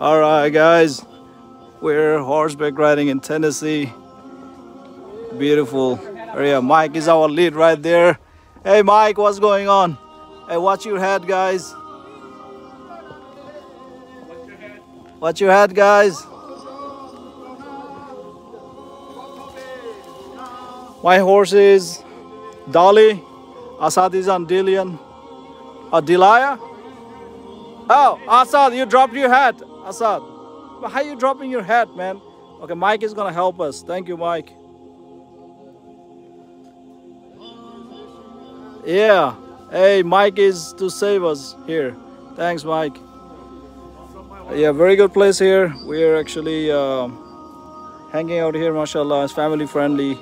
All right, guys, we're horseback riding in Tennessee. Beautiful area. Mike is our lead right there. Hey, Mike, what's going on? Hey, watch your head, guys. Watch your head, guys. My horse is Dolly. Asad is on Dillian. Delia? Oh, Asad, you dropped your hat. Asad, how are you dropping your hat, man? Okay, Mike is gonna help us. Thank you, Mike. Yeah. Hey, Mike is to save us here. Thanks, Mike. Yeah, very good place here. We're actually hanging out here, mashallah. It's family friendly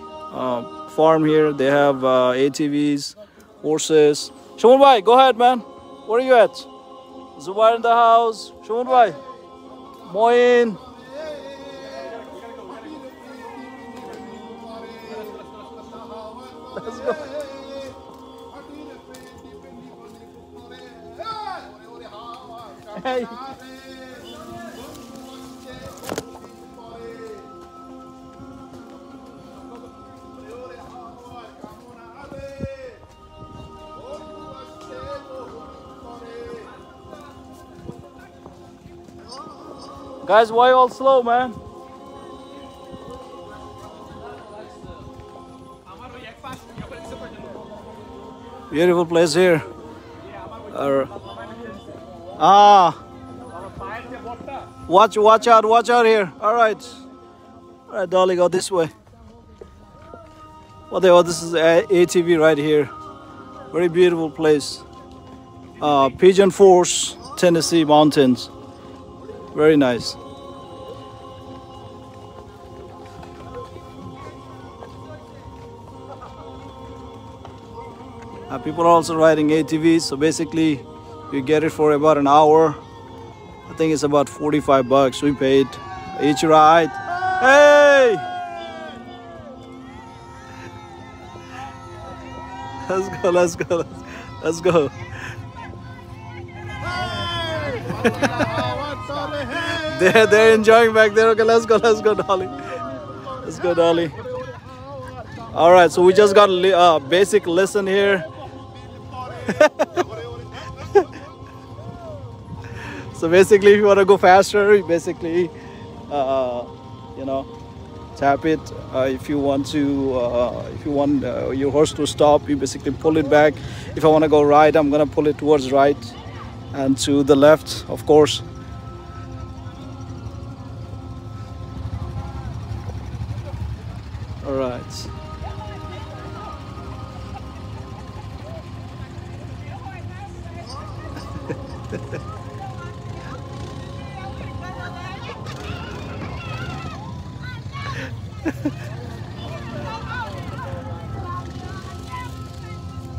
farm here. They have ATVs, horses. Shuman bhai, go ahead, man. Where are you at? Zubair in the house. Shuman bhai. Moin. Let's go. Hey. Guys, why all slow, man? Beautiful place here. Watch out here. All right, Dolly, go this way. Oh, this is ATV right here. Very beautiful place. Pigeon Forge, Tennessee mountains. Very nice. People are also riding ATVs, so basically you get it for about an hour. I think it's about 45 bucks we paid each ride. Hey! Let's go. They're enjoying back there. Okay, let's go, Dolly. Let's go, Dolly. All right, so we just got a basic lesson here. So basically, if you want to go faster, you basically, tap it. If you want your horse to stop, you basically pull it back. If I want to go right, I'm gonna pull it towards right, and to the left, of course. All right.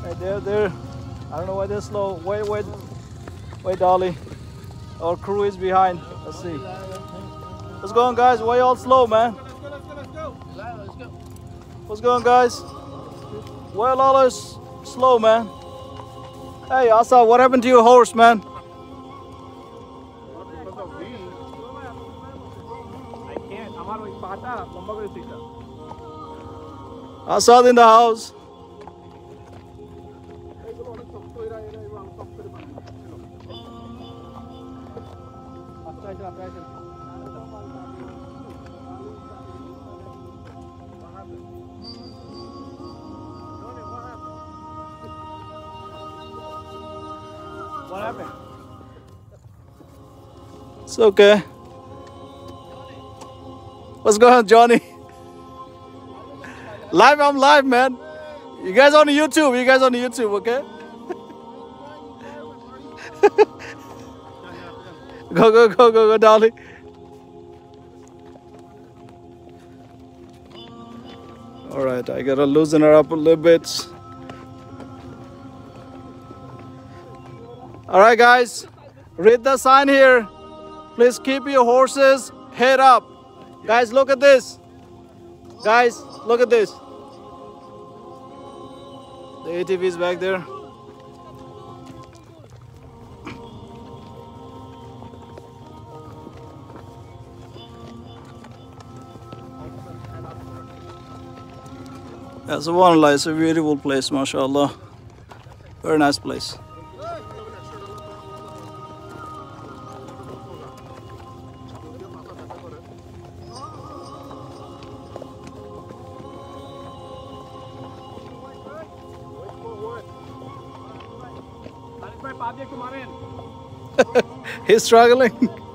Hey, there. I don't know why they're slow. Wait, Dolly. Our crew is behind. Let's see. What's going on, guys? Why y'all slow, man? Let's go. What's going on, guys? Why y'all always slow, man? Hey, Asa, what happened to your horse, man? Asad in the house. What happened? It's okay. What's going on, Johnny? I'm live, man. You guys on YouTube, okay? Go, Dolly. All right, I gotta loosen her up a little bit. All right, guys, read the sign here. Please keep your horses head up. Guys, look at this. Guys, look at this. The ATV is back there. Yeah, subhanallah, it's a beautiful place, mashallah. Very nice place. He's struggling.